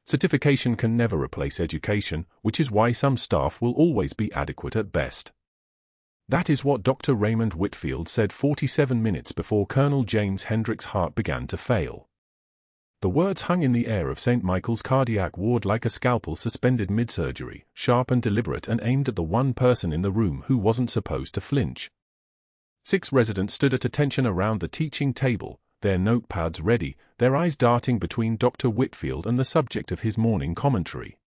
Certification can never replace education, which is why some staff will always be adequate at best. That is what Dr. Raymond Whitfield said 47 minutes before Colonel James Hendricks' heart began to fail. The words hung in the air of St. Michael's cardiac ward like a scalpel suspended mid-surgery, sharp and deliberate and aimed at the one person in the room who wasn't supposed to flinch. 6 residents stood at attention around the teaching table, their notepads ready, their eyes darting between Dr. Whitfield and the subject of his morning commentary.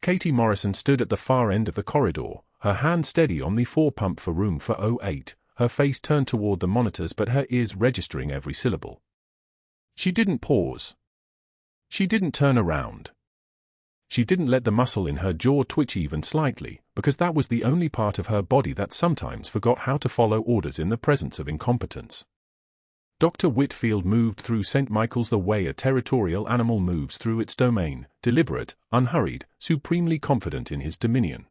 Katie Morrison stood at the far end of the corridor, her hand steady on the 4-pump for room 408, her face turned toward the monitors but her ears registering every syllable. She didn't pause. She didn't turn around. She didn't let the muscle in her jaw twitch even slightly, because that was the only part of her body that sometimes forgot how to follow orders in the presence of incompetence. Dr. Whitfield moved through St. Michael's the way a territorial animal moves through its domain, deliberate, unhurried, supremely confident in his dominion.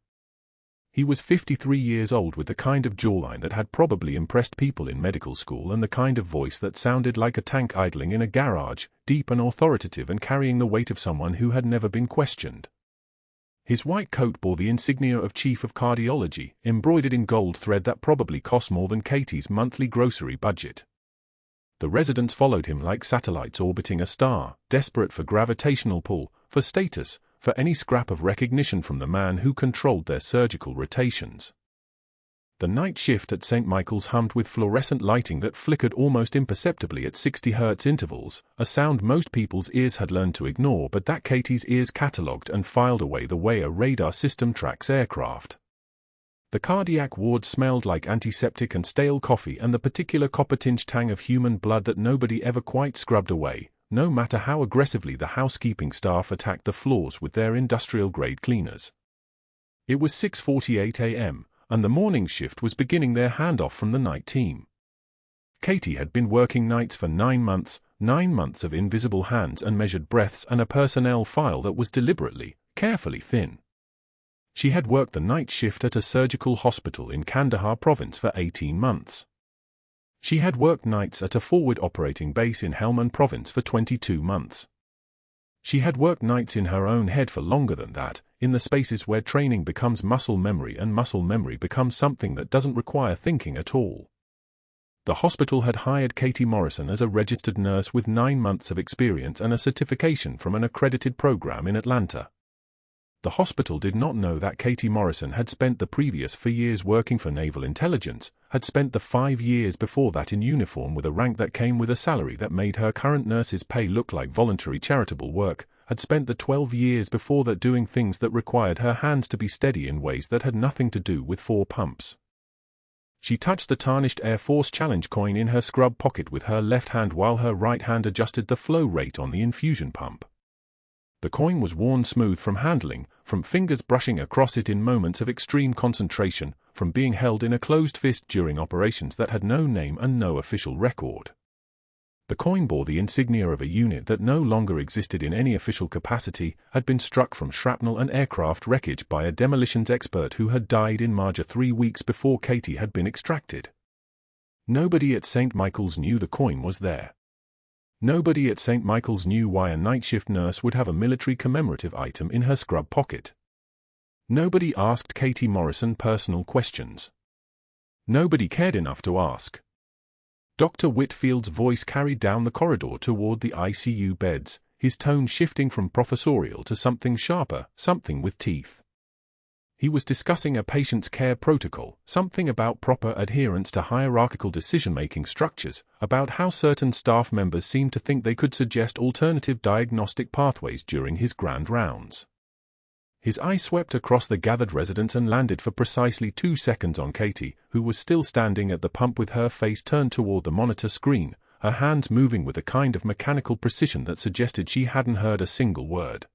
He was 53 years old with the kind of jawline that had probably impressed people in medical school and the kind of voice that sounded like a tank idling in a garage, deep and authoritative and carrying the weight of someone who had never been questioned. His white coat bore the insignia of Chief of Cardiology, embroidered in gold thread that probably cost more than Katie's monthly grocery budget. The residents followed him like satellites orbiting a star, desperate for gravitational pull, for status, for any scrap of recognition from the man who controlled their surgical rotations. The night shift at St. Michael's hummed with fluorescent lighting that flickered almost imperceptibly at 60 Hz intervals, a sound most people's ears had learned to ignore but that Katie's ears catalogued and filed away the way a radar system tracks aircraft. The cardiac ward smelled like antiseptic and stale coffee and the particular copper-tinged tang of human blood that nobody ever quite scrubbed away, no matter how aggressively the housekeeping staff attacked the floors with their industrial-grade cleaners. It was 6:48 a.m., and the morning shift was beginning their handoff from the night team. Katie had been working nights for 9 months of invisible hands and measured breaths and a personnel file that was deliberately, carefully thin. She had worked the night shift at a surgical hospital in Kandahar province for 18 months. She had worked nights at a forward operating base in Helmand province for 22 months. She had worked nights in her own head for longer than that, in the spaces where training becomes muscle memory and muscle memory becomes something that doesn't require thinking at all. The hospital had hired Katie Morrison as a registered nurse with 9 months of experience and a certification from an accredited program in Atlanta. The hospital did not know that Katie Morrison had spent the previous 4 years working for naval intelligence, had spent the 5 years before that in uniform with a rank that came with a salary that made her current nurse's pay look like voluntary charitable work, had spent the 12 years before that doing things that required her hands to be steady in ways that had nothing to do with 4 pumps. She touched the tarnished Air Force Challenge coin in her scrub pocket with her left hand while her right hand adjusted the flow rate on the infusion pump. The coin was worn smooth from handling, from fingers brushing across it in moments of extreme concentration, from being held in a closed fist during operations that had no name and no official record. The coin bore the insignia of a unit that no longer existed in any official capacity, had been struck from shrapnel and aircraft wreckage by a demolitions expert who had died in Marja 3 weeks before Katie had been extracted. Nobody at St. Michael's knew the coin was there. Nobody at St. Michael's knew why a night shift nurse would have a military commemorative item in her scrub pocket. Nobody asked Katie Morrison personal questions. Nobody cared enough to ask. Dr. Whitfield's voice carried down the corridor toward the ICU beds, his tone shifting from professorial to something sharper, something with teeth. He was discussing a patient's care protocol, something about proper adherence to hierarchical decision-making structures, about how certain staff members seemed to think they could suggest alternative diagnostic pathways during his grand rounds. His eye swept across the gathered residents and landed for precisely 2 seconds on Katie, who was still standing at the pump with her face turned toward the monitor screen, her hands moving with a kind of mechanical precision that suggested she hadn't heard a single word.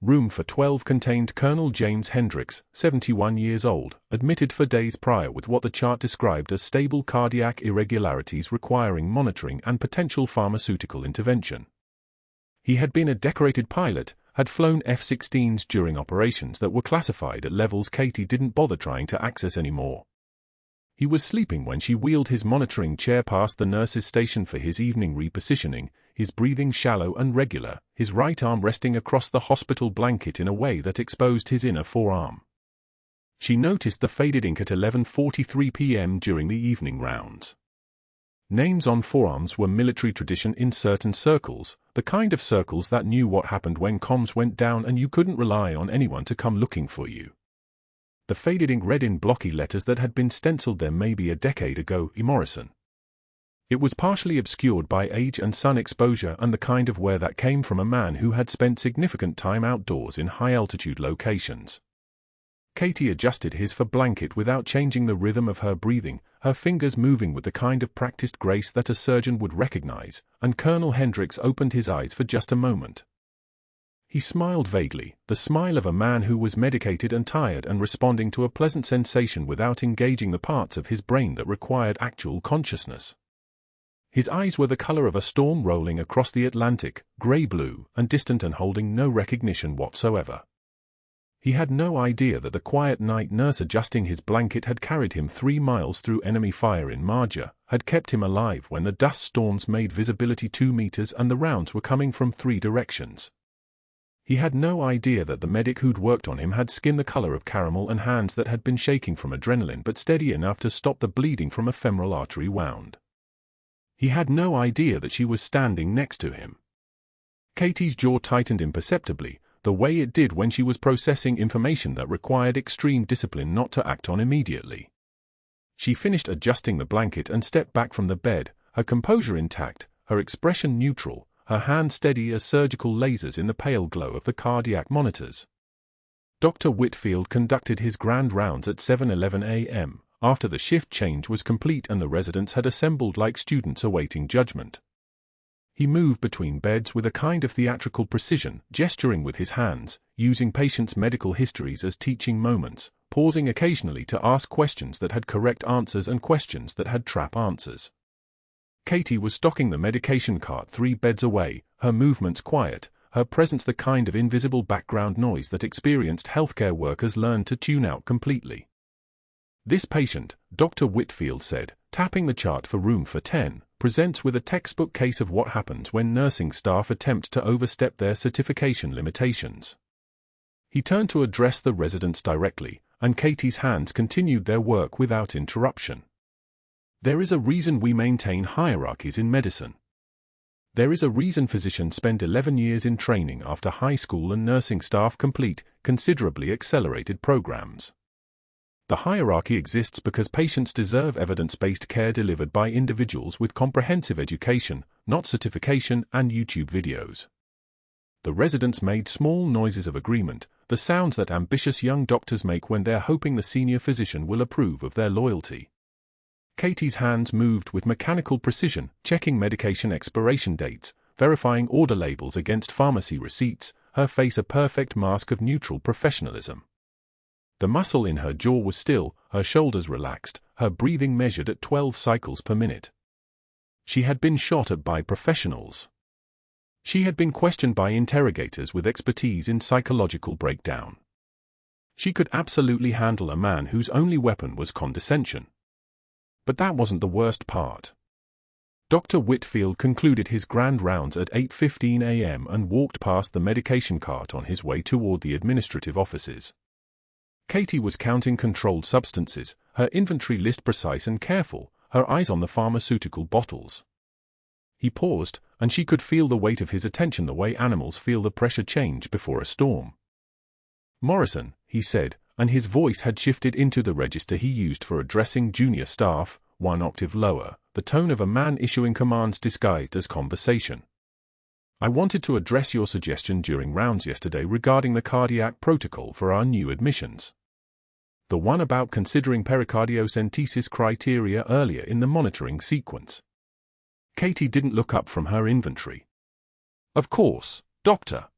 Room for 12 contained Colonel James Hendricks, 71 years old, admitted for days prior with what the chart described as stable cardiac irregularities requiring monitoring and potential pharmaceutical intervention. He had been a decorated pilot, had flown F-16s during operations that were classified at levels Katie didn't bother trying to access anymore. He was sleeping when she wheeled his monitoring chair past the nurse's station for his evening repositioning, his breathing shallow and regular, his right arm resting across the hospital blanket in a way that exposed his inner forearm. She noticed the faded ink at 11:43 p.m. during the evening rounds. Names on forearms were military tradition in certain circles, the kind of circles that knew what happened when comms went down and you couldn't rely on anyone to come looking for you. The faded ink read in blocky letters that had been stenciled there maybe a decade ago, Morrison. It was partially obscured by age and sun exposure and the kind of wear that came from a man who had spent significant time outdoors in high-altitude locations. Katie adjusted his fur blanket without changing the rhythm of her breathing, her fingers moving with the kind of practiced grace that a surgeon would recognize, and Colonel Hendricks opened his eyes for just a moment. He smiled vaguely, the smile of a man who was medicated and tired and responding to a pleasant sensation without engaging the parts of his brain that required actual consciousness. His eyes were the color of a storm rolling across the Atlantic, gray-blue, and distant and holding no recognition whatsoever. He had no idea that the quiet night nurse adjusting his blanket had carried him 3 miles through enemy fire in Marja, had kept him alive when the dust storms made visibility 2 meters and the rounds were coming from 3 directions. He had no idea that the medic who'd worked on him had skin the color of caramel and hands that had been shaking from adrenaline but steady enough to stop the bleeding from a femoral artery wound. He had no idea that she was standing next to him. Katie's jaw tightened imperceptibly, the way it did when she was processing information that required extreme discipline not to act on immediately. She finished adjusting the blanket and stepped back from the bed, her composure intact, her expression neutral, her hands steady as surgical lasers in the pale glow of the cardiac monitors. Dr. Whitfield conducted his grand rounds at 7:11 a.m., after the shift change was complete and the residents had assembled like students awaiting judgment. He moved between beds with a kind of theatrical precision, gesturing with his hands, using patients' medical histories as teaching moments, pausing occasionally to ask questions that had correct answers and questions that had trap answers. Katie was stocking the medication cart 3 beds away, her movements quiet, her presence the kind of invisible background noise that experienced healthcare workers learn to tune out completely. This patient, Dr. Whitfield said, tapping the chart for room for 10, presents with a textbook case of what happens when nursing staff attempt to overstep their certification limitations. He turned to address the residents directly, and Katie's hands continued their work without interruption. There is a reason we maintain hierarchies in medicine. There is a reason physicians spend 11 years in training after high school and nursing staff complete, considerably accelerated programs. The hierarchy exists because patients deserve evidence-based care delivered by individuals with comprehensive education, not certification and YouTube videos. The residents made small noises of agreement, the sounds that ambitious young doctors make when they're hoping the senior physician will approve of their loyalty. Katie's hands moved with mechanical precision, checking medication expiration dates, verifying order labels against pharmacy receipts, her face a perfect mask of neutral professionalism. The muscle in her jaw was still, her shoulders relaxed, her breathing measured at 12 cycles per minute. She had been shot at by professionals. She had been questioned by interrogators with expertise in psychological breakdown. She could absolutely handle a man whose only weapon was condescension. But that wasn't the worst part. Dr. Whitfield concluded his grand rounds at 8:15 a.m. and walked past the medication cart on his way toward the administrative offices. Katie was counting controlled substances, her inventory list precise and careful, her eyes on the pharmaceutical bottles. He paused, and she could feel the weight of his attention the way animals feel the pressure change before a storm. "Morrison," he said, and his voice had shifted into the register he used for addressing junior staff, 1 octave lower, the tone of a man issuing commands disguised as conversation. "I wanted to address your suggestion during rounds yesterday regarding the cardiac protocol for our new admissions. The one about considering pericardiocentesis criteria earlier in the monitoring sequence." Katie didn't look up from her inventory. "Of course, Doctor."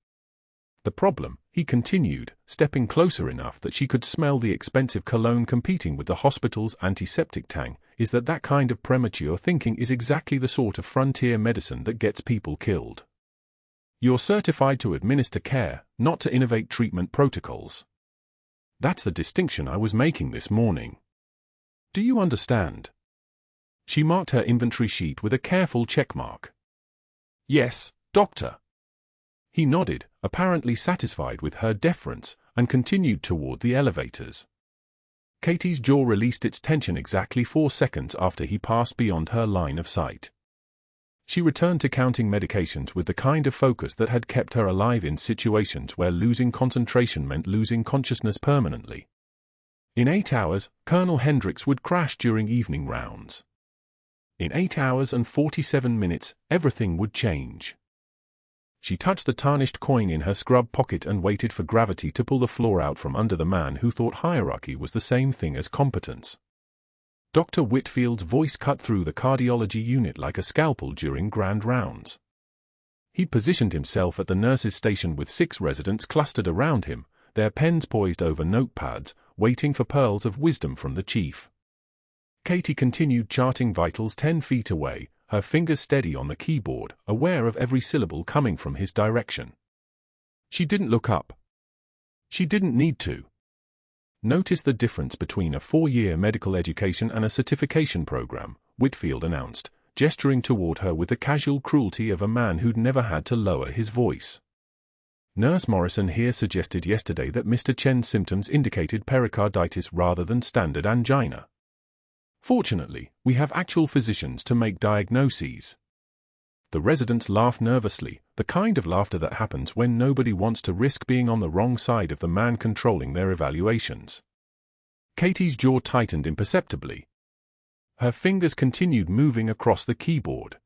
"The problem," he continued, stepping closer enough that she could smell the expensive cologne competing with the hospital's antiseptic tang, is that kind of premature thinking is exactly the sort of frontier medicine that gets people killed. You're certified to administer care, not to innovate treatment protocols. That's the distinction I was making this morning. Do you understand?" She marked her inventory sheet with a careful checkmark. Yes, doctor. He nodded, apparently satisfied with her deference, and continued toward the elevators. Katie's jaw released its tension exactly 4 seconds after he passed beyond her line of sight. She returned to counting medications with the kind of focus that had kept her alive in situations where losing concentration meant losing consciousness permanently. In 8 hours, Colonel Hendricks would crash during evening rounds. In 8 hours and 47 minutes, everything would change. She touched the tarnished coin in her scrub pocket and waited for gravity to pull the floor out from under the man who thought hierarchy was the same thing as competence. Dr. Whitfield's voice cut through the cardiology unit like a scalpel during grand rounds. He'd positioned himself at the nurses' station with 6 residents clustered around him, their pens poised over notepads, waiting for pearls of wisdom from the chief. Katie continued charting vitals 10 feet away, her fingers steady on the keyboard, aware of every syllable coming from his direction. She didn't look up. She didn't need to. Notice the difference between a 4-year medical education and a certification program, Whitfield announced, gesturing toward her with the casual cruelty of a man who'd never had to lower his voice. Nurse Morrison here suggested yesterday that Mr. Chen's symptoms indicated pericarditis rather than standard angina. Fortunately, we have actual physicians to make diagnoses. The residents laughed nervously, the kind of laughter that happens when nobody wants to risk being on the wrong side of the man controlling their evaluations. Katie's jaw tightened imperceptibly. Her fingers continued moving across the keyboard.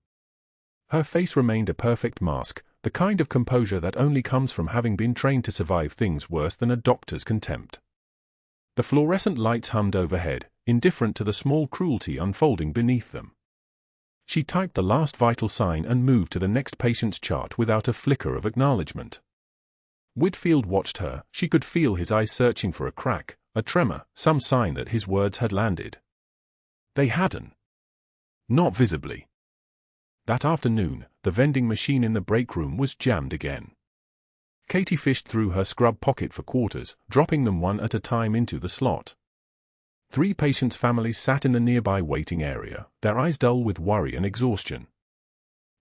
Her face remained a perfect mask, the kind of composure that only comes from having been trained to survive things worse than a doctor's contempt. The fluorescent lights hummed overhead, indifferent to the small cruelty unfolding beneath them. She typed the last vital sign and moved to the next patient's chart without a flicker of acknowledgement. Whitfield watched her. She could feel his eyes searching for a crack, a tremor, some sign that his words had landed. They hadn't. Not visibly. That afternoon, the vending machine in the break room was jammed again. Katie fished through her scrub pocket for quarters, dropping them one at a time into the slot. 3 patients' families sat in the nearby waiting area, their eyes dull with worry and exhaustion.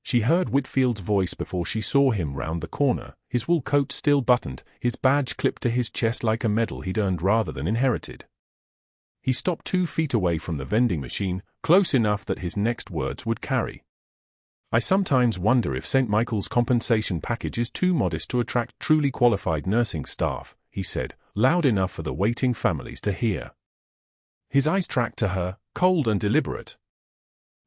She heard Whitfield's voice before she saw him round the corner, his wool coat still buttoned, his badge clipped to his chest like a medal he'd earned rather than inherited. He stopped 2 feet away from the vending machine, close enough that his next words would carry. I sometimes wonder if St. Michael's compensation package is too modest to attract truly qualified nursing staff, he said, loud enough for the waiting families to hear. His eyes tracked to her, cold and deliberate.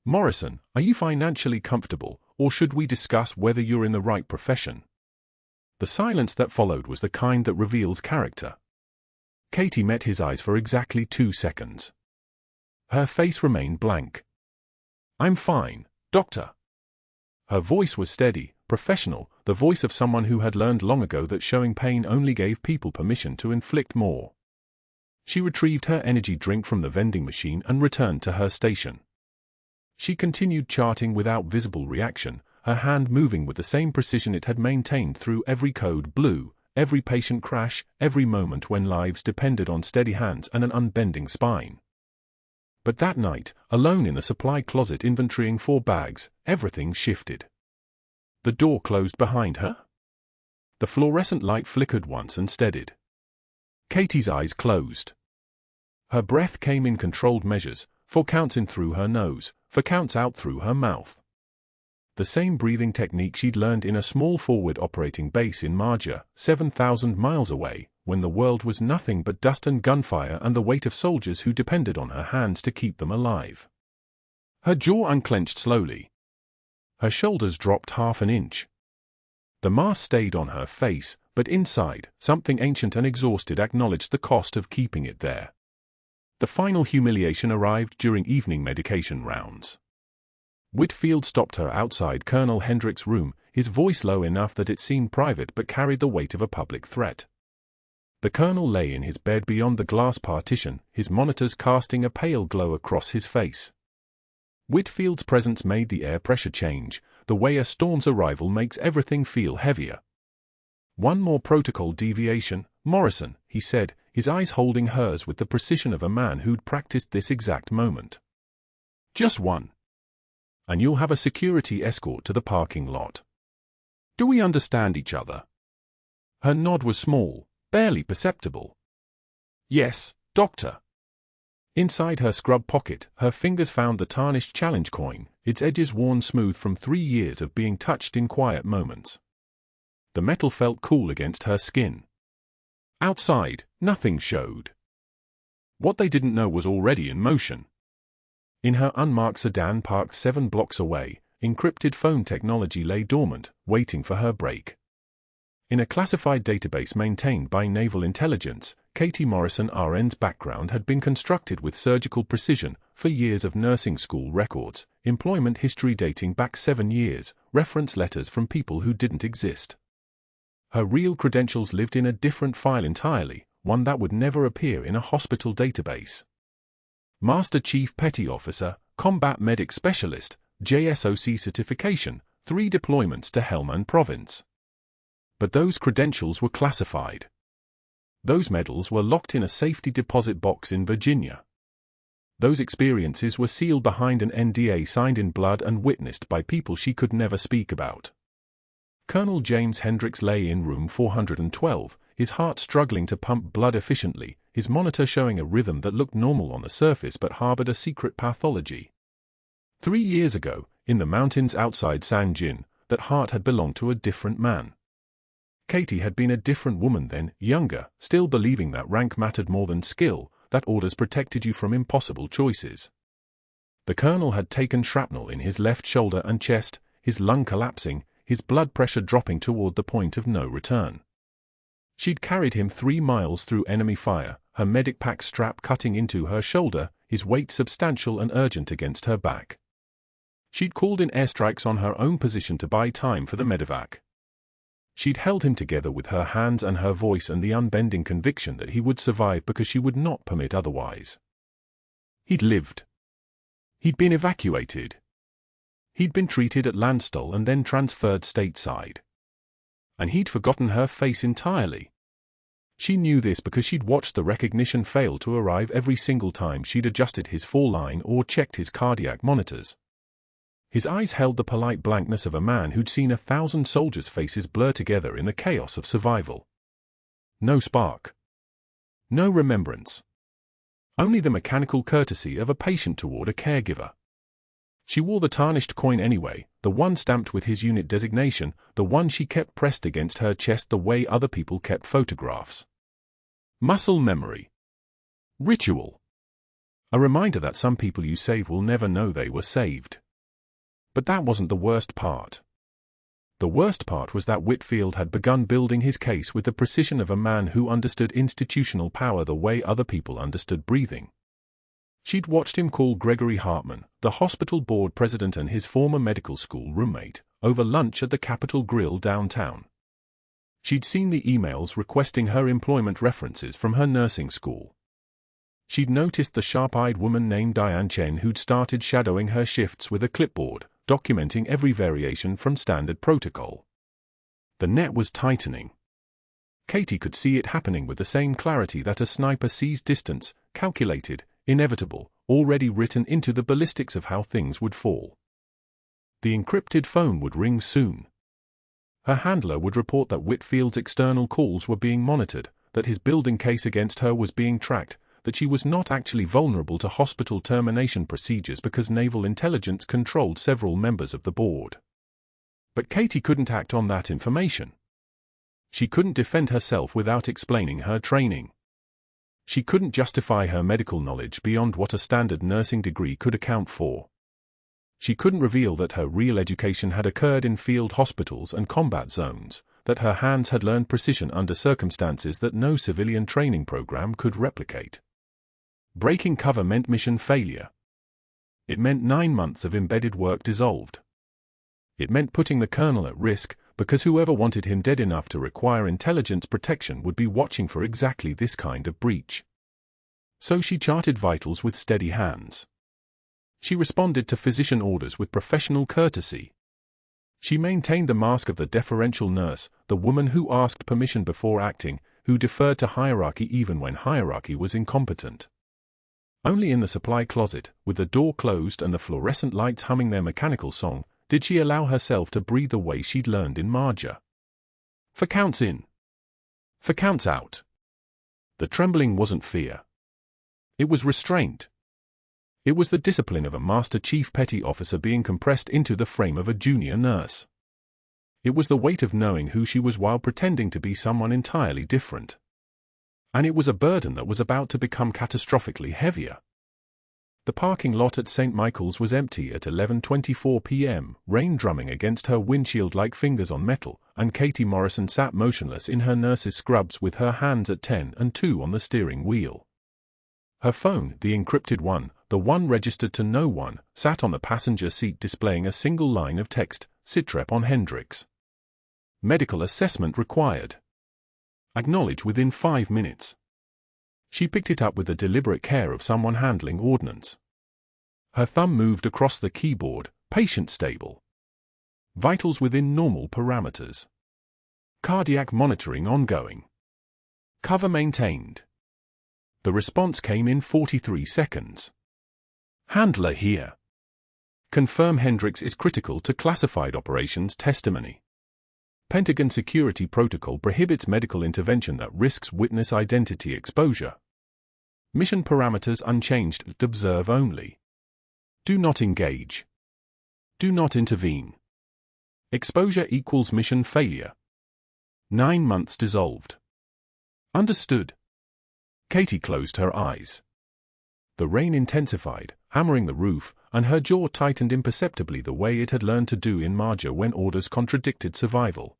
Morrison, are you financially comfortable, or should we discuss whether you're in the right profession? The silence that followed was the kind that reveals character. Katie met his eyes for exactly 2 seconds. Her face remained blank. I'm fine, doctor. Her voice was steady, professional, the voice of someone who had learned long ago that showing pain only gave people permission to inflict more. She retrieved her energy drink from the vending machine and returned to her station. She continued charting without visible reaction, her hand moving with the same precision it had maintained through every code blue, every patient crash, every moment when lives depended on steady hands and an unbending spine. But that night, alone in the supply closet inventorying 4 bags, everything shifted. The door closed behind her. The fluorescent light flickered once and steadied. Katie's eyes closed. Her breath came in controlled measures, 4 counts in through her nose, 4 counts out through her mouth. The same breathing technique she'd learned in a small forward operating base in Marja, 7,000 miles away, when the world was nothing but dust and gunfire and the weight of soldiers who depended on her hands to keep them alive. Her jaw unclenched slowly. Her shoulders dropped half an inch. The mask stayed on her face, but inside, something ancient and exhausted acknowledged the cost of keeping it there. The final humiliation arrived during evening medication rounds. Whitfield stopped her outside Colonel Hendricks' room, his voice low enough that it seemed private but carried the weight of a public threat. The colonel lay in his bed beyond the glass partition, his monitors casting a pale glow across his face. Whitfield's presence made the air pressure change, the way a storm's arrival makes everything feel heavier. One more protocol deviation, Morrison, he said, his eyes holding hers with the precision of a man who'd practiced this exact moment. Just one. and you'll have a security escort to the parking lot. Do we understand each other?" Her nod was small, barely perceptible. "Yes, Doctor." Inside her scrub pocket, her fingers found the tarnished challenge coin, its edges worn smooth from 3 years of being touched in quiet moments. The metal felt cool against her skin. Outside, nothing showed. What they didn't know was already in motion. In her unmarked sedan parked 7 blocks away, encrypted phone technology lay dormant, waiting for her break. In a classified database maintained by Naval Intelligence, Katie Morrison RN's background had been constructed with surgical precision for years of nursing school records, employment history dating back 7 years, reference letters from people who didn't exist. Her real credentials lived in a different file entirely, one that would never appear in a hospital database. Master Chief Petty Officer, Combat Medic Specialist, JSOC certification, 3 deployments to Helmand Province. But those credentials were classified. Those medals were locked in a safety deposit box in Virginia. Those experiences were sealed behind an NDA signed in blood and witnessed by people she could never speak about. Colonel James Hendricks lay in room 412, his heart struggling to pump blood efficiently, his monitor showing a rhythm that looked normal on the surface but harbored a secret pathology. 3 years ago, in the mountains outside San Jin, that heart had belonged to a different man. Katie had been a different woman then, younger, still believing that rank mattered more than skill, that orders protected you from impossible choices. The colonel had taken shrapnel in his left shoulder and chest, his lung collapsing, his blood pressure dropping toward the point of no return. She'd carried him 3 miles through enemy fire, her medic pack strap cutting into her shoulder, his weight substantial and urgent against her back. She'd called in airstrikes on her own position to buy time for the medevac. She'd held him together with her hands and her voice and the unbending conviction that he would survive because she would not permit otherwise. He'd lived. He'd been evacuated. He'd been treated at Landstuhl and then transferred stateside. And he'd forgotten her face entirely. She knew this because she'd watched the recognition fail to arrive every single time she'd adjusted his fall line or checked his cardiac monitors. His eyes held the polite blankness of a man who'd seen 1,000 soldiers' faces blur together in the chaos of survival. No spark. No remembrance. Only the mechanical courtesy of a patient toward a caregiver. She wore the tarnished coin anyway, the one stamped with his unit designation, the one she kept pressed against her chest the way other people kept photographs. Muscle memory. Ritual. A reminder that some people you save will never know they were saved. But that wasn't the worst part. The worst part was that Whitfield had begun building his case with the precision of a man who understood institutional power the way other people understood breathing. She'd watched him call Gregory Hartman, the hospital board president and his former medical school roommate, over lunch at the Capitol Grill downtown. She'd seen the emails requesting her employment references from her nursing school. She'd noticed the sharp-eyed woman named Diane Chen who'd started shadowing her shifts with a clipboard, documenting every variation from standard protocol. The net was tightening. Katie could see it happening with the same clarity that a sniper sees distance, calculated, inevitable, already written into the ballistics of how things would fall. The encrypted phone would ring soon. Her handler would report that Whitfield's external calls were being monitored, that his building case against her was being tracked, that she was not actually vulnerable to hospital termination procedures because Naval Intelligence controlled several members of the board. But Katie couldn't act on that information. She couldn't defend herself without explaining her training. She couldn't justify her medical knowledge beyond what a standard nursing degree could account for. She couldn't reveal that her real education had occurred in field hospitals and combat zones, that her hands had learned precision under circumstances that no civilian training program could replicate. Breaking cover meant mission failure. It meant 9 months of embedded work dissolved. It meant putting the colonel at risk, because whoever wanted him dead enough to require intelligence protection would be watching for exactly this kind of breach. So she charted vitals with steady hands. She responded to physician orders with professional courtesy. She maintained the mask of the deferential nurse, the woman who asked permission before acting, who deferred to hierarchy even when hierarchy was incompetent. Only in the supply closet, with the door closed and the fluorescent lights humming their mechanical song, did she allow herself to breathe the way she'd learned in Marja. 4 counts in. 4 counts out. The trembling wasn't fear. It was restraint. It was the discipline of a Master Chief Petty Officer being compressed into the frame of a junior nurse. It was the weight of knowing who she was while pretending to be someone entirely different. And it was a burden that was about to become catastrophically heavier. The parking lot at St. Michael's was empty at 11:24 p.m., rain drumming against her windshield like fingers on metal, and Katie Morrison sat motionless in her nurse's scrubs with her hands at 10 and 2 on the steering wheel. Her phone, the encrypted one, the one registered to no one, sat on the passenger seat displaying a single line of text, "Sitrep on Hendricks. Medical assessment required. Acknowledge within 5 minutes." She picked it up with the deliberate care of someone handling ordnance. Her thumb moved across the keyboard, patient stable. Vitals within normal parameters. Cardiac monitoring ongoing. Cover maintained. The response came in 43 seconds. Handler here. Confirm Hendricks is critical to classified operations testimony. Pentagon security protocol prohibits medical intervention that risks witness identity exposure. Mission parameters unchanged, observe only. Do not engage. Do not intervene. Exposure equals mission failure. 9 months dissolved. Understood. Katie closed her eyes. The rain intensified, hammering the roof, and her jaw tightened imperceptibly the way it had learned to do in Marja when orders contradicted survival.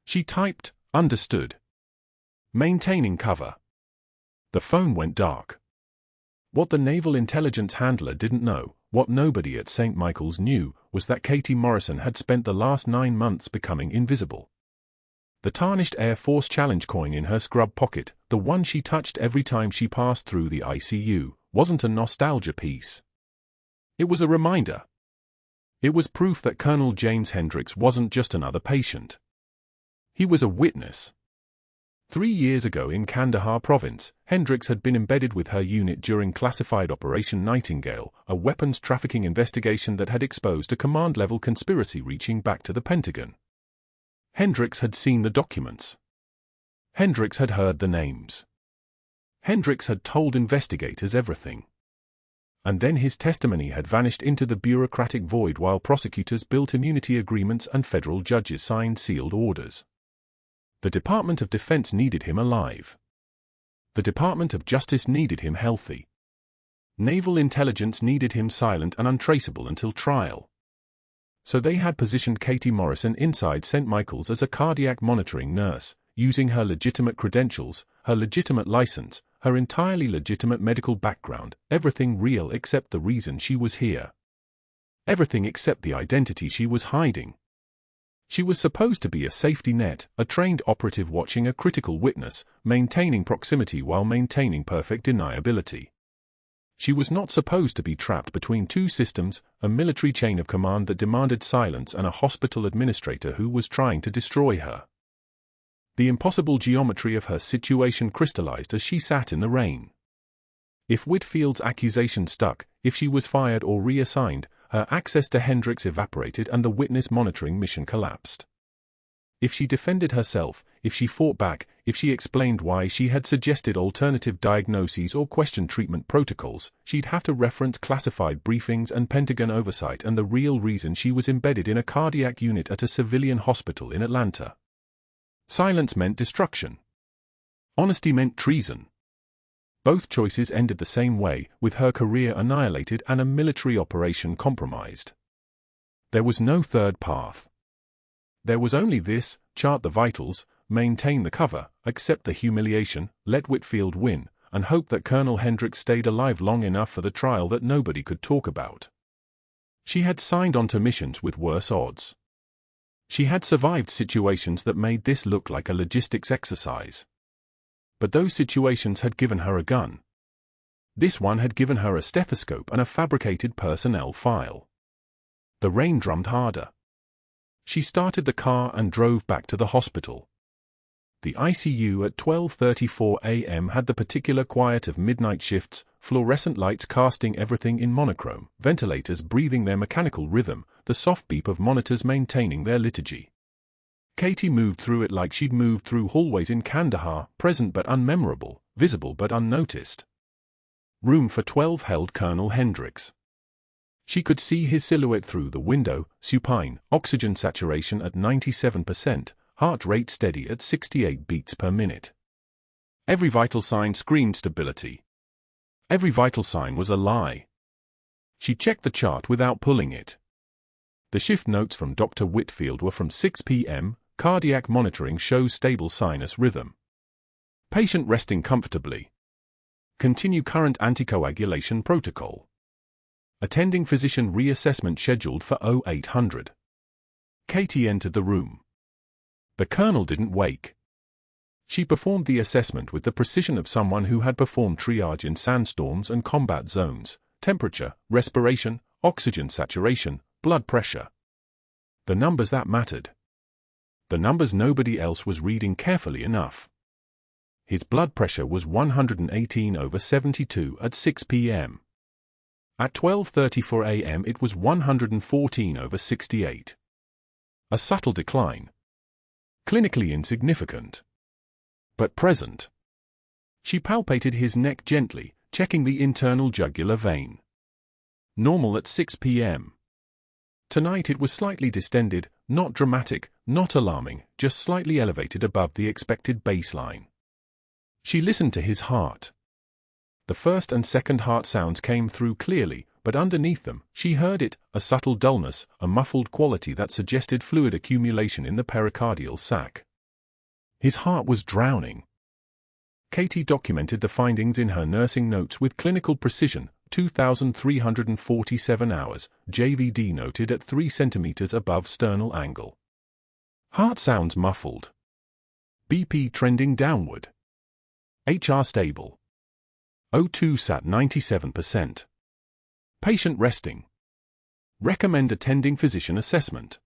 She typed, "Understood. Maintaining cover." The phone went dark. What the naval intelligence handler didn't know, what nobody at St. Michael's knew, was that Katie Morrison had spent the last 9 months becoming invisible. The tarnished Air Force Challenge coin in her scrub pocket, the one she touched every time she passed through the ICU, wasn't a nostalgia piece. It was a reminder. It was proof that Colonel James Hendricks wasn't just another patient. He was a witness. 3 years ago in Kandahar province, Hendricks had been embedded with her unit during classified Operation Nightingale, a weapons trafficking investigation that had exposed a command-level conspiracy reaching back to the Pentagon. Hendricks had seen the documents. Hendricks had heard the names. Hendricks had told investigators everything. And then his testimony had vanished into the bureaucratic void while prosecutors built immunity agreements and federal judges signed sealed orders. The Department of Defense needed him alive. The Department of Justice needed him healthy. Naval intelligence needed him silent and untraceable until trial. So they had positioned Katie Morrison inside St. Michael's as a cardiac monitoring nurse, using her legitimate credentials, her legitimate license, her entirely legitimate medical background, everything real except the reason she was here. Everything except the identity she was hiding. She was supposed to be a safety net, a trained operative watching a critical witness, maintaining proximity while maintaining perfect deniability. She was not supposed to be trapped between two systems, a military chain of command that demanded silence and a hospital administrator who was trying to destroy her. The impossible geometry of her situation crystallized as she sat in the rain. If Whitfield's accusation stuck, if she was fired or reassigned, her access to Hendricks evaporated and the witness monitoring mission collapsed. If she defended herself, if she fought back, if she explained why she had suggested alternative diagnoses or questioned treatment protocols, she'd have to reference classified briefings and Pentagon oversight and the real reason she was embedded in a cardiac unit at a civilian hospital in Atlanta. Silence meant destruction. Honesty meant treason. Both choices ended the same way, with her career annihilated and a military operation compromised. There was no third path. There was only this: chart the vitals, maintain the cover, accept the humiliation, let Whitfield win, and hope that Colonel Hendricks stayed alive long enough for the trial that nobody could talk about. She had signed on to missions with worse odds. She had survived situations that made this look like a logistics exercise. But those situations had given her a gun. This one had given her a stethoscope and a fabricated personnel file. The rain drummed harder. She started the car and drove back to the hospital. The ICU at 12:34 a.m. had the particular quiet of midnight shifts, fluorescent lights casting everything in monochrome, ventilators breathing their mechanical rhythm, the soft beep of monitors maintaining their liturgy. Katie moved through it like she'd moved through hallways in Kandahar, present but unmemorable, visible but unnoticed. Room for 12 held Colonel Hendricks. She could see his silhouette through the window, supine, oxygen saturation at 97%, heart rate steady at 68 beats per minute. Every vital sign screamed stability. Every vital sign was a lie. She checked the chart without pulling it. The shift notes from Dr. Whitfield were from 6 p.m., cardiac monitoring shows stable sinus rhythm. Patient resting comfortably. Continue current anticoagulation protocol. Attending physician reassessment scheduled for 0800. Katie entered the room. The colonel didn't wake. She performed the assessment with the precision of someone who had performed triage in sandstorms and combat zones: temperature, respiration, oxygen saturation, blood pressure. The numbers that mattered. The numbers nobody else was reading carefully enough. His blood pressure was 118/72 at 6 p.m. At 12:34 a.m. it was 114/68. A subtle decline. Clinically insignificant. But present. She palpated his neck gently, checking the internal jugular vein. Normal at 6 p.m. Tonight it was slightly distended, not dramatic, not alarming, just slightly elevated above the expected baseline. She listened to his heart. The first and second heart sounds came through clearly, but underneath them, she heard it, a subtle dullness, a muffled quality that suggested fluid accumulation in the pericardial sac. His heart was drowning. Katie documented the findings in her nursing notes with clinical precision: 2,347 hours, JVD noted at 3 centimeters above sternal angle. Heart sounds muffled. BP trending downward. HR stable. O2 sat 97%. Patient resting. Recommend attending physician assessment.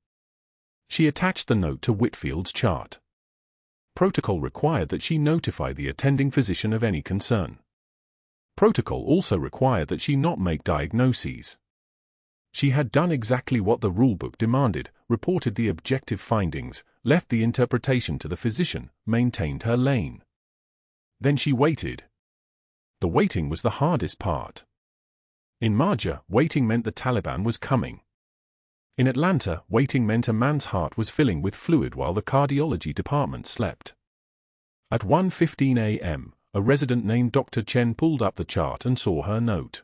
She attached the note to Whitfield's chart. Protocol required that she notify the attending physician of any concern. Protocol also required that she not make diagnoses. She had done exactly what the rulebook demanded, reported the objective findings, left the interpretation to the physician, maintained her lane. Then she waited. The waiting was the hardest part. In Marja, waiting meant the Taliban was coming. In Atlanta, waiting meant a man's heart was filling with fluid while the cardiology department slept. At 1:15 a.m., a resident named Dr. Chen pulled up the chart and saw her note.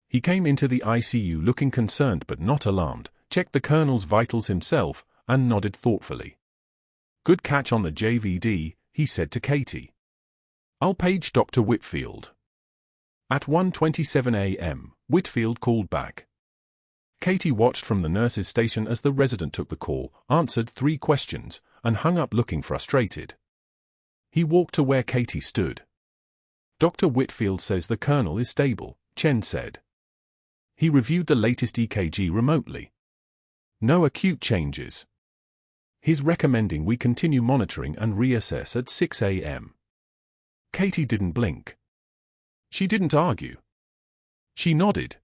He came into the ICU looking concerned but not alarmed, checked the colonel's vitals himself, and nodded thoughtfully. "Good catch on the JVD," he said to Katie. "I'll page Dr. Whitfield." At 1:27 a.m., Whitfield called back. Katie watched from the nurse's station as the resident took the call, answered 3 questions, and hung up looking frustrated. He walked to where Katie stood. "Dr. Whitfield says the colonel is stable," Chen said. He reviewed the latest EKG remotely. "No acute changes. He's recommending we continue monitoring and reassess at 6 a.m. Katie didn't blink. She didn't argue. She nodded.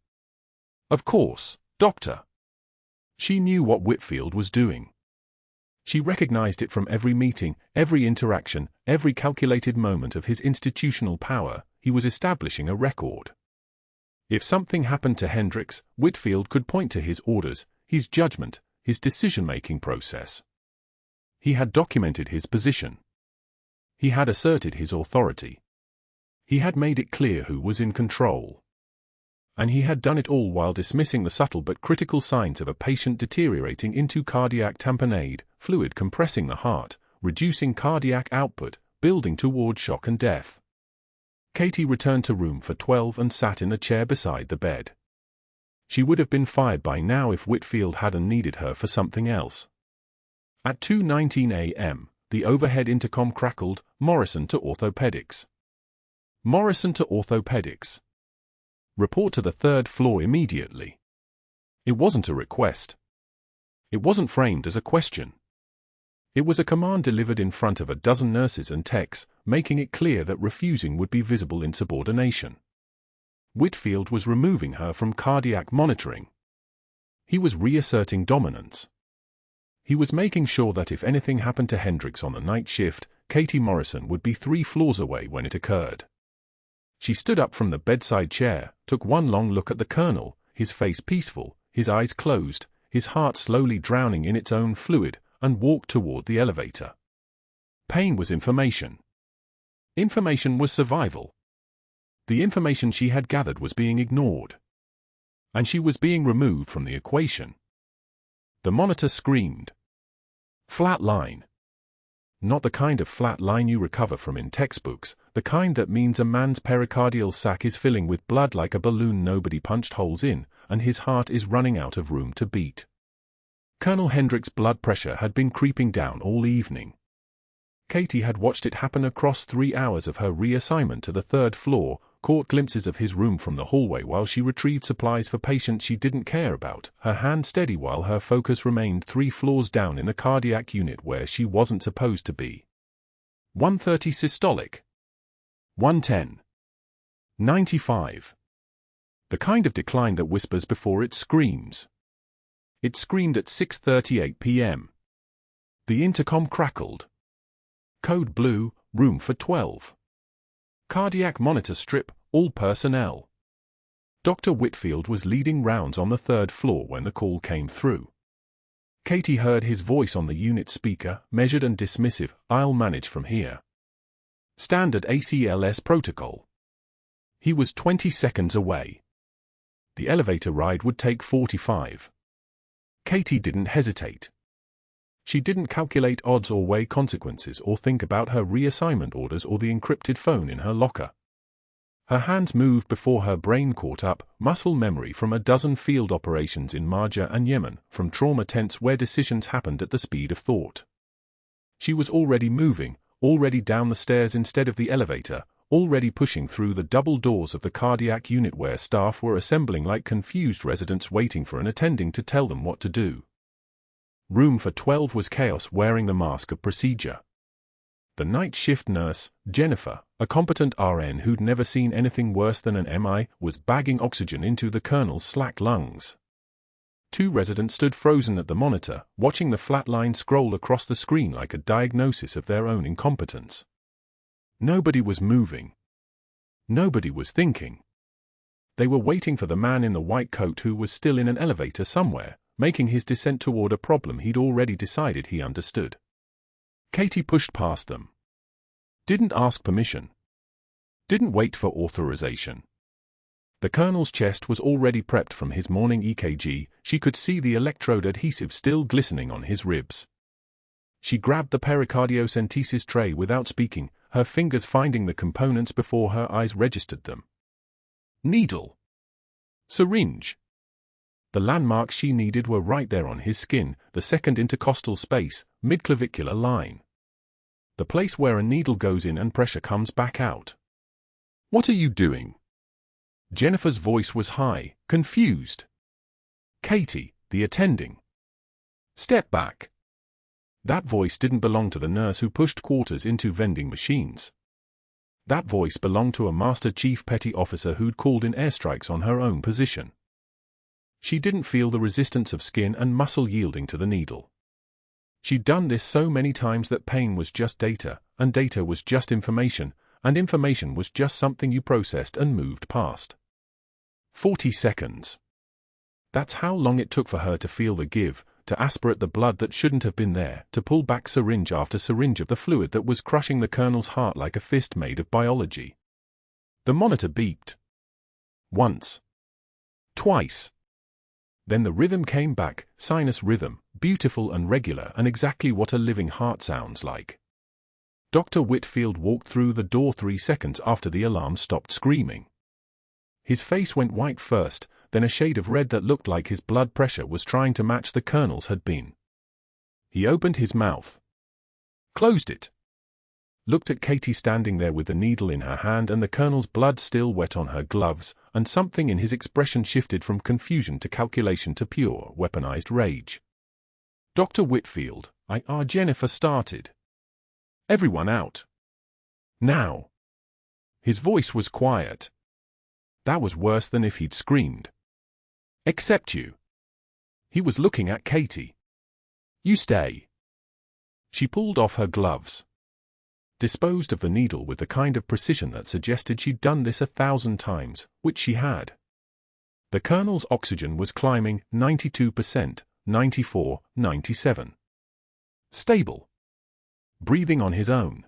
"Of course, Doctor." She knew what Whitfield was doing. She recognized it from every meeting, every interaction, every calculated moment of his institutional power. He was establishing a record. If something happened to Hendricks, Whitfield could point to his orders, his judgment, his decision-making process. He had documented his position. He had asserted his authority. He had made it clear who was in control. And he had done it all while dismissing the subtle but critical signs of a patient deteriorating into cardiac tamponade, fluid compressing the heart, reducing cardiac output, building toward shock and death. Katie returned to room for 12 and sat in the chair beside the bed. She would have been fired by now if Whitfield hadn't needed her for something else. At 2:19 a.m., the overhead intercom crackled, "Morrison to orthopedics. Morrison to orthopedics. Report to the 3rd floor immediately." It wasn't a request. It wasn't framed as a question. It was a command delivered in front of a dozen nurses and techs, making it clear that refusing would be visible insubordination. Whitfield was removing her from cardiac monitoring. He was reasserting dominance. He was making sure that if anything happened to Hendricks on the night shift, Katie Morrison would be 3 floors away when it occurred. She stood up from the bedside chair, took one long look at the colonel, his face peaceful, his eyes closed, his heart slowly drowning in its own fluid, and walked toward the elevator. Pain was information. Information was survival. The information she had gathered was being ignored. And she was being removed from the equation. The monitor screamed. Flat line. Not the kind of flat line you recover from in textbooks, the kind that means a man's pericardial sac is filling with blood like a balloon nobody punched holes in, and his heart is running out of room to beat. Colonel Hendricks' blood pressure had been creeping down all evening. Katie had watched it happen across 3 hours of her reassignment to the 3rd floor, caught glimpses of his room from the hallway while she retrieved supplies for patients she didn't care about, her hand steady while her focus remained 3 floors down in the cardiac unit where she wasn't supposed to be. 130 systolic. 110. 95. The kind of decline that whispers before it screams. It screamed at 6:38 p.m. The intercom crackled. Code blue, room for 12. Cardiac monitor strip, all personnel. Dr. Whitfield was leading rounds on the 3rd floor when the call came through. Katie heard his voice on the unit speaker, measured and dismissive, "I'll manage from here." Standard ACLS protocol. He was 20 seconds away. The elevator ride would take 45. Katie didn't hesitate. She didn't calculate odds or weigh consequences or think about her reassignment orders or the encrypted phone in her locker. Her hands moved before her brain caught up, muscle memory from a dozen field operations in Marja and Yemen, from trauma tents where decisions happened at the speed of thought. She was already moving, already down the stairs instead of the elevator, already pushing through the double doors of the cardiac unit where staff were assembling like confused residents waiting for an attending to tell them what to do. Room for 12 was chaos wearing the mask of procedure. The night shift nurse, Jennifer, a competent RN who'd never seen anything worse than an MI, was bagging oxygen into the colonel's slack lungs. 2 residents stood frozen at the monitor, watching the flat line scroll across the screen like a diagnosis of their own incompetence. Nobody was moving. Nobody was thinking. They were waiting for the man in the white coat who was still in an elevator somewhere, making his descent toward a problem he'd already decided he understood. Katie pushed past them. Didn't ask permission. Didn't wait for authorization. The colonel's chest was already prepped from his morning EKG, she could see the electrode adhesive still glistening on his ribs. She grabbed the pericardiocentesis tray without speaking, her fingers finding the components before her eyes registered them. Needle. Syringe. The landmarks she needed were right there on his skin, the second intercostal space, midclavicular line. The place where a needle goes in and pressure comes back out. "What are you doing?" Jennifer's voice was high, confused. "Katie, the attending. Step back." That voice didn't belong to the nurse who pushed quarters into vending machines. That voice belonged to a Master Chief Petty Officer who'd called in airstrikes on her own position. She didn't feel the resistance of skin and muscle yielding to the needle. She'd done this so many times that pain was just data, and data was just information, and information was just something you processed and moved past. 40 seconds. That's how long it took for her to feel the give, to aspirate the blood that shouldn't have been there, to pull back syringe after syringe of the fluid that was crushing the colonel's heart like a fist made of biology. The monitor beeped. Once. Twice. Then the rhythm came back, sinus rhythm, beautiful and regular and exactly what a living heart sounds like. Dr. Whitfield walked through the door 3 seconds after the alarm stopped screaming. His face went white first, then a shade of red that looked like his blood pressure was trying to match the colonel's had been. He opened his mouth. Closed it. Looked at Katie standing there with the needle in her hand and the colonel's blood still wet on her gloves, and something in his expression shifted from confusion to calculation to pure, weaponized rage. "Dr. Whitfield, Jennifer started. Everyone out. Now. His voice was quiet. That was worse than if he'd screamed. Except you. He was looking at Katie. You stay. She pulled off her gloves. Disposed of the needle with the kind of precision that suggested she'd done this 1,000 times, which she had. The Colonel's oxygen was climbing 92%, 94, 97. Stable. Breathing on his own.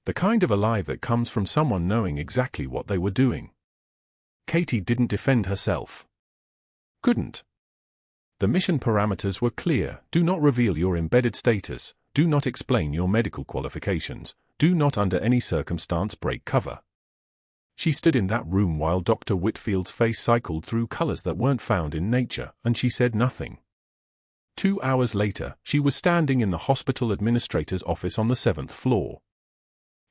The kind of alive that comes from someone knowing exactly what they were doing. Katie didn't defend herself. Couldn't. The mission parameters were clear: do not reveal your embedded status, do not explain your medical qualifications, do not under any circumstance break cover. She stood in that room while Dr. Whitfield's face cycled through colors that weren't found in nature, and she said nothing. 2 hours later, she was standing in the hospital administrator's office on the 7th floor.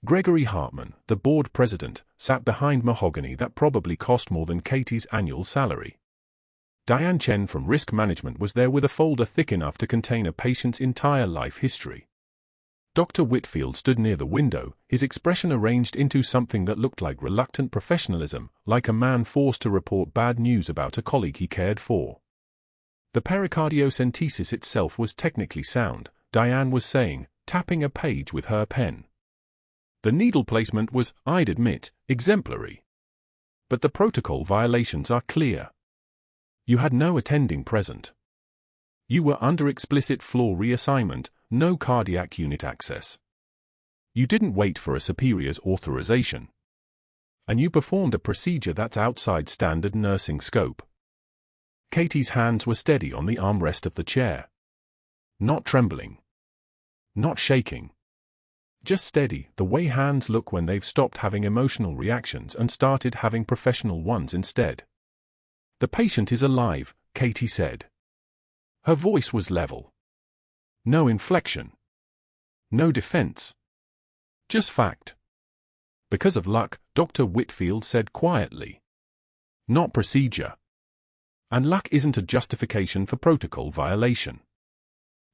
Gregory Hartman, the board president, sat behind mahogany that probably cost more than Katie's annual salary. Diane Chen from risk management was there with a folder thick enough to contain a patient's entire life history. Dr. Whitfield stood near the window, his expression arranged into something that looked like reluctant professionalism, like a man forced to report bad news about a colleague he cared for. The pericardiocentesis itself was technically sound, Diane was saying, tapping a page with her pen. The needle placement was, I'd admit, exemplary. But the protocol violations are clear. You had no attending present. You were under explicit floor reassignment, no cardiac unit access. You didn't wait for a superior's authorization. And you performed a procedure that's outside standard nursing scope. Katie's hands were steady on the armrest of the chair. Not trembling. Not shaking. Just steady, the way hands look when they've stopped having emotional reactions and started having professional ones instead. The patient is alive, Katie said. Her voice was level. No inflection. No defense. Just fact. Because of luck, Dr. Whitfield said quietly. Not procedure. And luck isn't a justification for protocol violation.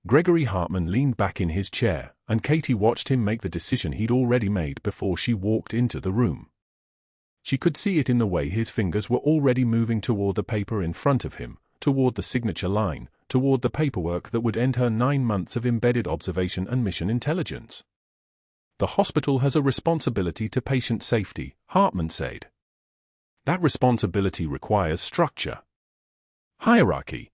Gregory Hartman leaned back in his chair, and Katie watched him make the decision he'd already made before she walked into the room. She could see it in the way his fingers were already moving toward the paper in front of him, toward the signature line, toward the paperwork that would end her 9 months of embedded observation and mission intelligence. The hospital has a responsibility to patient safety, Hartman said. That responsibility requires structure. Hierarchy.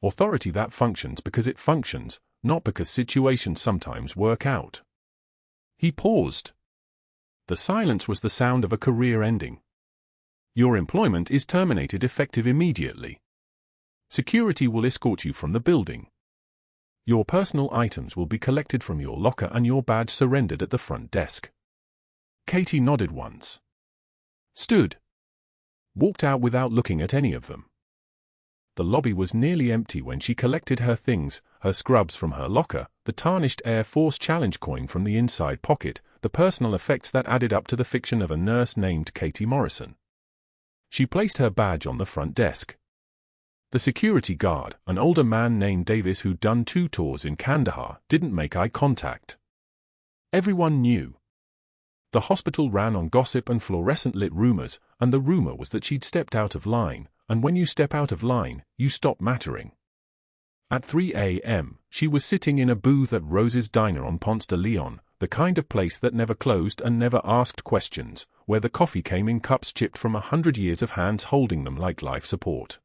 Authority that functions because it functions, not because situations sometimes work out. He paused. The silence was the sound of a career ending. Your employment is terminated effective immediately. Security will escort you from the building. Your personal items will be collected from your locker and your badge surrendered at the front desk. Katie nodded once. Stood. Walked out without looking at any of them. The lobby was nearly empty when she collected her things, her scrubs from her locker, the tarnished Air Force Challenge coin from the inside pocket, the personal effects that added up to the fiction of a nurse named Katie Morrison. She placed her badge on the front desk. The security guard, an older man named Davis who'd done 2 tours in Kandahar, didn't make eye contact. Everyone knew. The hospital ran on gossip and fluorescent-lit rumors, and the rumor was that she'd stepped out of line, and when you step out of line, you stop mattering. At 3 a.m., she was sitting in a booth at Rose's Diner on Ponce de Leon, the kind of place that never closed and never asked questions, where the coffee came in cups chipped from 100 years of hands holding them like life support.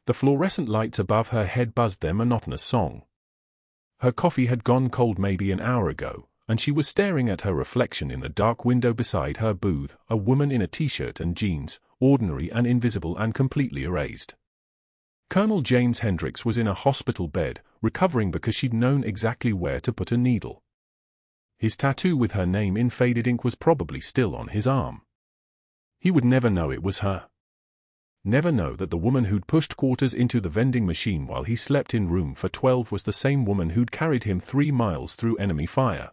The fluorescent lights above her head buzzed their monotonous song. Her coffee had gone cold maybe an hour ago, and she was staring at her reflection in the dark window beside her booth, a woman in a t-shirt and jeans, ordinary and invisible and completely erased. Colonel James Hendricks was in a hospital bed, recovering because she'd known exactly where to put a needle. His tattoo with her name in faded ink was probably still on his arm. He would never know it was her. Never know that the woman who'd pushed quarters into the vending machine while he slept in room for 12 was the same woman who'd carried him 3 miles through enemy fire.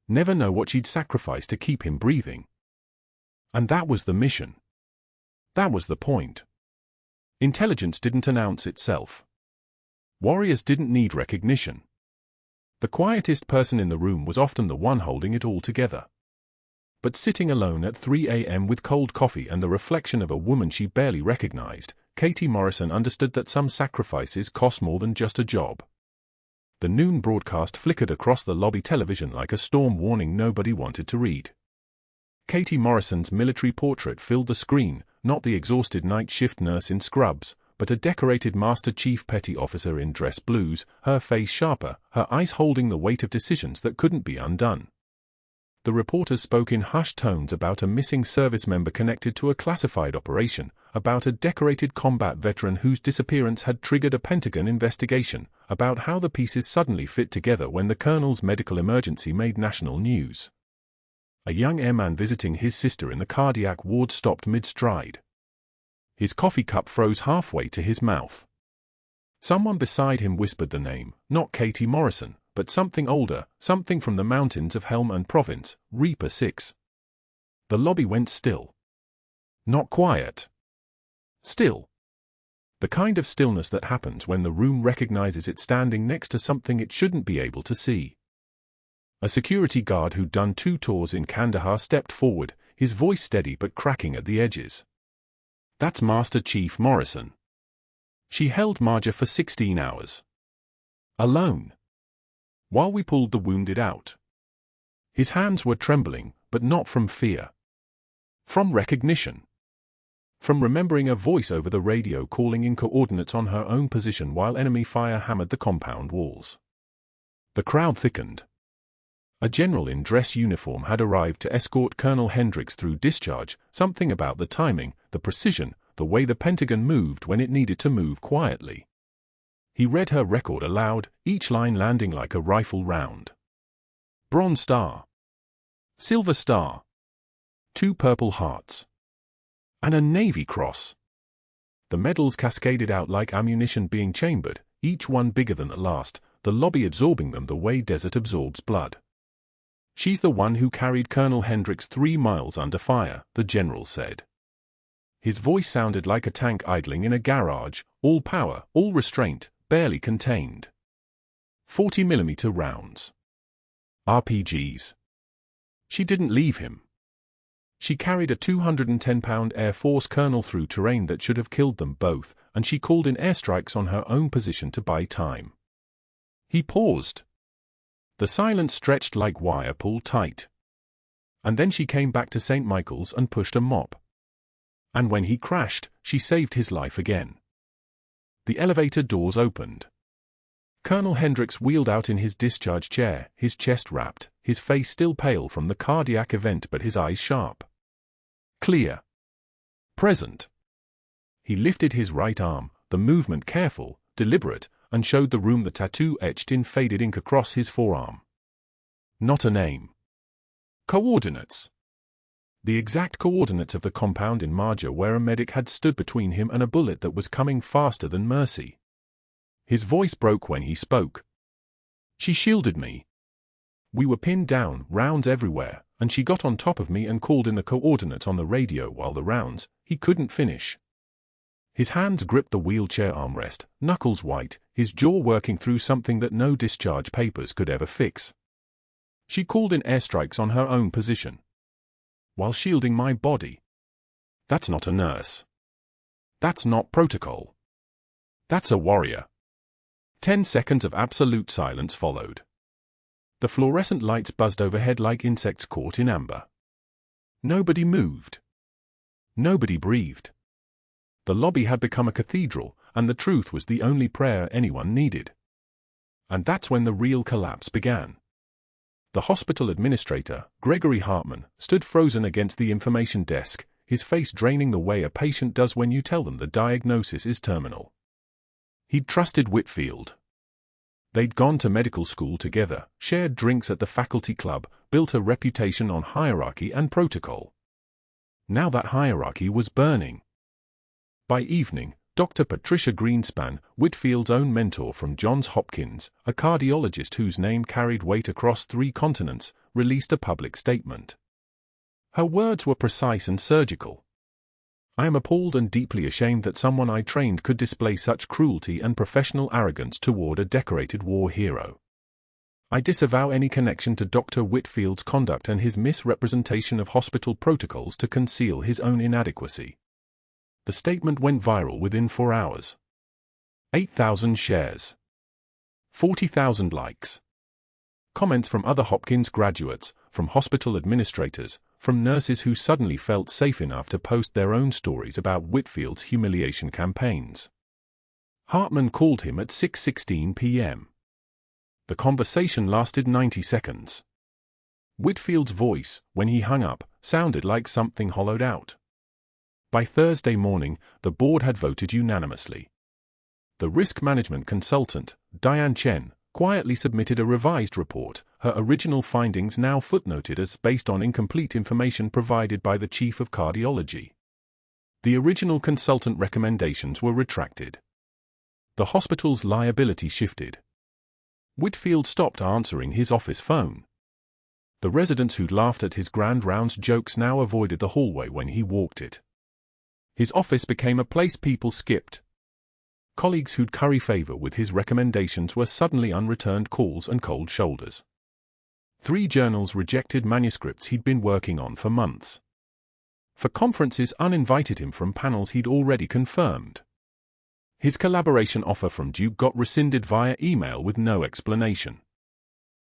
Never know what she'd sacrificed to keep him breathing. And that was the mission. That was the point. Intelligence didn't announce itself. Warriors didn't need recognition. The quietest person in the room was often the one holding it all together. But sitting alone at 3 a.m. with cold coffee and the reflection of a woman she barely recognized, Katie Morrison understood that some sacrifices cost more than just a job. The noon broadcast flickered across the lobby television like a storm warning nobody wanted to read. Katie Morrison's military portrait filled the screen, not the exhausted night shift nurse in scrubs, but a decorated Master Chief Petty Officer in dress blues, her face sharper, her eyes holding the weight of decisions that couldn't be undone. The reporters spoke in hushed tones about a missing service member connected to a classified operation, about a decorated combat veteran whose disappearance had triggered a Pentagon investigation, about how the pieces suddenly fit together when the colonel's medical emergency made national news. A young airman visiting his sister in the cardiac ward stopped mid-stride. His coffee cup froze halfway to his mouth. Someone beside him whispered the name, not Katie Morrison, but something older, something from the mountains of Helm and Province, Reaper 6. The lobby went still. Not quiet. Still. The kind of stillness that happens when the room recognizes it standing next to something it shouldn't be able to see. A security guard who'd done 2 tours in Kandahar stepped forward, his voice steady but cracking at the edges. That's Master Chief Morrison. She held Marja for 16 hours. Alone. While we pulled the wounded out. His hands were trembling, but not from fear. From recognition. From remembering a voice over the radio calling in coordinates on her own position while enemy fire hammered the compound walls. The crowd thickened. A general in dress uniform had arrived to escort Colonel Hendricks through discharge, something about the timing, the precision, the way the Pentagon moved when it needed to move quietly. He read her record aloud, each line landing like a rifle round. Bronze Star. Silver Star. 2 Purple Hearts. And a Navy Cross. The medals cascaded out like ammunition being chambered, each one bigger than the last, the lobby absorbing them the way desert absorbs blood. She's the one who carried Colonel Hendricks 3 miles under fire, the general said. His voice sounded like a tank idling in a garage, all power, all restraint, barely contained. 40mm rounds. RPGs. She didn't leave him. She carried a 210-pound Air Force colonel through terrain that should have killed them both, and she called in airstrikes on her own position to buy time. He paused. The silence stretched like wire pulled tight. And then she came back to St. Michael's and pushed a mop. And when he crashed, she saved his life again. The elevator doors opened. Colonel Hendricks wheeled out in his discharge chair, his chest wrapped, his face still pale from the cardiac event but his eyes sharp. Clear. Present. He lifted his right arm, the movement careful, deliberate, and showed the room the tattoo etched in faded ink across his forearm. Not a name. Coordinates. The exact coordinates of the compound in Marja where a medic had stood between him and a bullet that was coming faster than mercy. His voice broke when he spoke. She shielded me. We were pinned down, rounds everywhere, and she got on top of me and called in the coordinates on the radio while the rounds, he couldn't finish. His hands gripped the wheelchair armrest, knuckles white, his jaw working through something that no discharge papers could ever fix. She called in airstrikes on her own position. While shielding my body. That's not a nurse. That's not protocol. That's a warrior. 10 seconds of absolute silence followed. The fluorescent lights buzzed overhead like insects caught in amber. Nobody moved. Nobody breathed. The lobby had become a cathedral, and the truth was the only prayer anyone needed. And that's when the real collapse began. The hospital administrator, Gregory Hartman, stood frozen against the information desk, his face draining the way a patient does when you tell them the diagnosis is terminal. He'd trusted Whitfield. They'd gone to medical school together, shared drinks at the faculty club, built a reputation on hierarchy and protocol. Now that hierarchy was burning. By evening, Dr. Patricia Greenspan, Whitfield's own mentor from Johns Hopkins, a cardiologist whose name carried weight across 3 continents, released a public statement. Her words were precise and surgical. I am appalled and deeply ashamed that someone I trained could display such cruelty and professional arrogance toward a decorated war hero. I disavow any connection to Dr. Whitfield's conduct and his misrepresentation of hospital protocols to conceal his own inadequacy. The statement went viral within 4 hours. 8,000 shares. 40,000 likes. Comments from other Hopkins graduates, from hospital administrators, from nurses who suddenly felt safe enough to post their own stories about Whitfield's humiliation campaigns. Hartman called him at 6:16 p.m. The conversation lasted 90 seconds. Whitfield's voice, when he hung up, sounded like something hollowed out. By Thursday morning, the board had voted unanimously. The risk management consultant, Diane Chen, quietly submitted a revised report, her original findings now footnoted as based on incomplete information provided by the chief of cardiology. The original consultant recommendations were retracted. The hospital's liability shifted. Whitfield stopped answering his office phone. The residents who'd laughed at his grand rounds jokes now avoided the hallway when he walked it. His office became a place people skipped. Colleagues who'd curry favor with his recommendations were suddenly unreturned calls and cold shoulders. 3 journals rejected manuscripts he'd been working on for months. For conferences uninvited him from panels he'd already confirmed. His collaboration offer from Duke got rescinded via email with no explanation.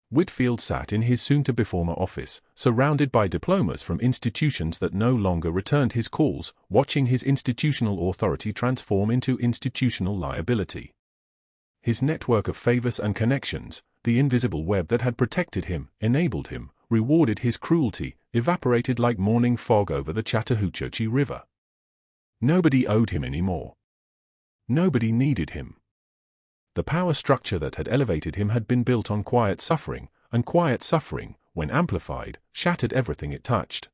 Whitfield sat in his soon-to-be-former office, surrounded by diplomas from institutions that no longer returned his calls, watching his institutional authority transform into institutional liability. His network of favors and connections, the invisible web that had protected him, enabled him, rewarded his cruelty, evaporated like morning fog over the Chattahoochee River. Nobody owed him any more. Nobody needed him. The power structure that had elevated him had been built on quiet suffering, and quiet suffering, when amplified, shattered everything it touched.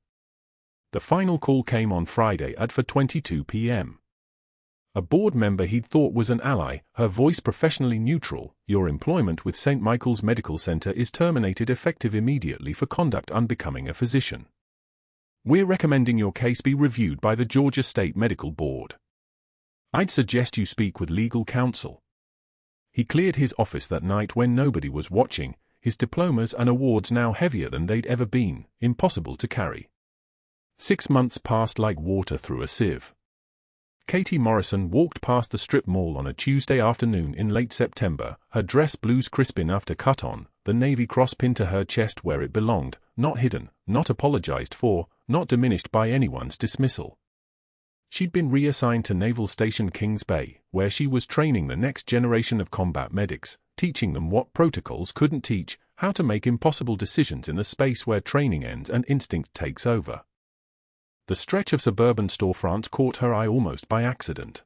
The final call came on Friday at 4:22 p.m. A board member he'd thought was an ally, her voice professionally neutral, "Your employment with St. Michael's Medical Center is terminated effective immediately for conduct unbecoming a physician. We're recommending your case be reviewed by the Georgia State Medical Board. I'd suggest you speak with legal counsel." He cleared his office that night when nobody was watching, his diplomas and awards now heavier than they'd ever been, impossible to carry. 6 months passed like water through a sieve. Katie Morrison walked past the strip mall on a Tuesday afternoon in late September, her dress blues crisp enough to cut on, the Navy Cross pinned to her chest where it belonged, not hidden, not apologized for, not diminished by anyone's dismissal. She'd been reassigned to Naval Station Kings Bay, where she was training the next generation of combat medics, teaching them what protocols couldn't teach, how to make impossible decisions in the space where training ends and instinct takes over. The stretch of suburban storefronts caught her eye almost by accident.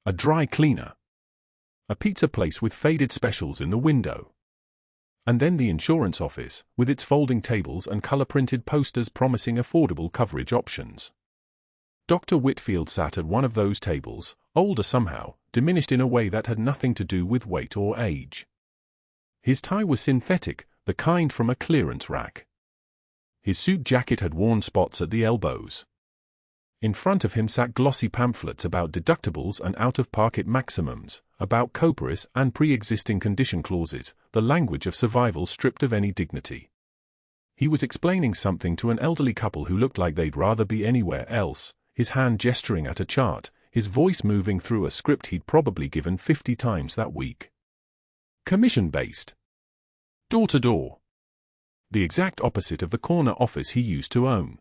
A dry cleaner. A pizza place with faded specials in the window. And then the insurance office, with its folding tables and color-printed posters promising affordable coverage options. Dr. Whitfield sat at one of those tables, older somehow, diminished in a way that had nothing to do with weight or age. His tie was synthetic, the kind from a clearance rack. His suit jacket had worn spots at the elbows. In front of him sat glossy pamphlets about deductibles and out-of-pocket maximums, about corporis and pre-existing condition clauses, the language of survival stripped of any dignity. He was explaining something to an elderly couple who looked like they'd rather be anywhere else, his hand gesturing at a chart, his voice moving through a script he'd probably given 50 times that week. Commission-based. Door-to-door. The exact opposite of the corner office he used to own.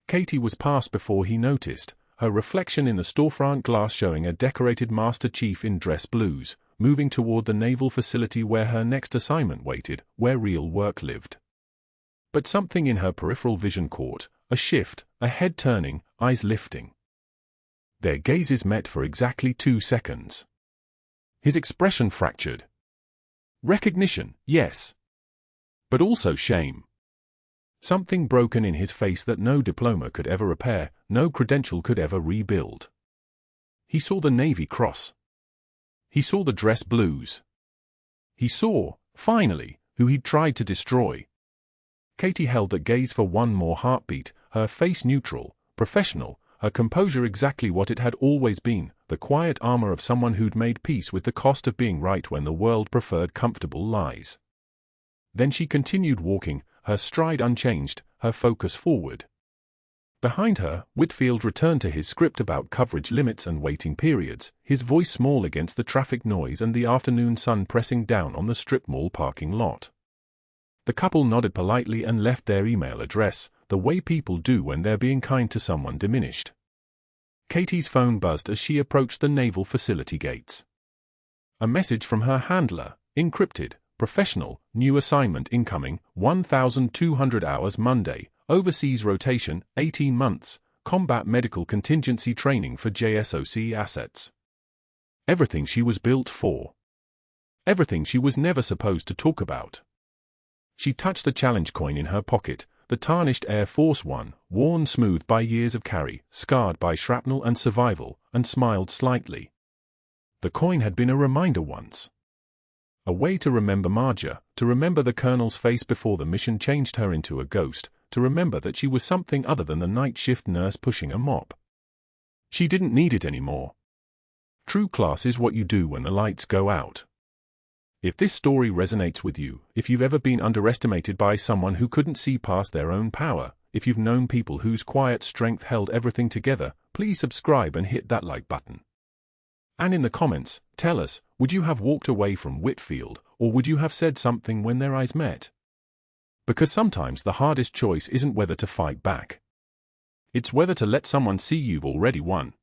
Katie was past before he noticed, her reflection in the storefront glass showing a decorated Master Chief in dress blues, moving toward the naval facility where her next assignment waited, where real work lived. But something in her peripheral vision caught, a shift, a head turning, eyes lifting. Their gazes met for exactly 2 seconds. His expression fractured. Recognition, yes. But also shame. Something broken in his face that no diploma could ever repair, no credential could ever rebuild. He saw the Navy Cross. He saw the dress blues. He saw, finally, who he'd tried to destroy. Katie held that gaze for one more heartbeat, her face neutral, professional, her composure exactly what it had always been, the quiet armor of someone who'd made peace with the cost of being right when the world preferred comfortable lies. Then she continued walking, her stride unchanged, her focus forward. Behind her, Whitfield returned to his script about coverage limits and waiting periods, his voice small against the traffic noise and the afternoon sun pressing down on the strip mall parking lot. The couple nodded politely and left their email address, the way people do when they're being kind to someone diminished. Katie's phone buzzed as she approached the naval facility gates. A message from her handler, encrypted, professional, new assignment incoming, 1,200 hours Monday, overseas rotation, 18 months, combat medical contingency training for JSOC assets. Everything she was built for. Everything she was never supposed to talk about. She touched the challenge coin in her pocket, the tarnished Air Force One, worn smooth by years of carry, scarred by shrapnel and survival, and smiled slightly. The coin had been a reminder once. A way to remember Marja, to remember the colonel's face before the mission changed her into a ghost, to remember that she was something other than the night shift nurse pushing a mop. She didn't need it anymore. True class is what you do when the lights go out. If this story resonates with you, if you've ever been underestimated by someone who couldn't see past their own power, if you've known people whose quiet strength held everything together, please subscribe and hit that like button. And in the comments, tell us, would you have walked away from Whitfield, or would you have said something when their eyes met? Because sometimes the hardest choice isn't whether to fight back. It's whether to let someone see you've already won.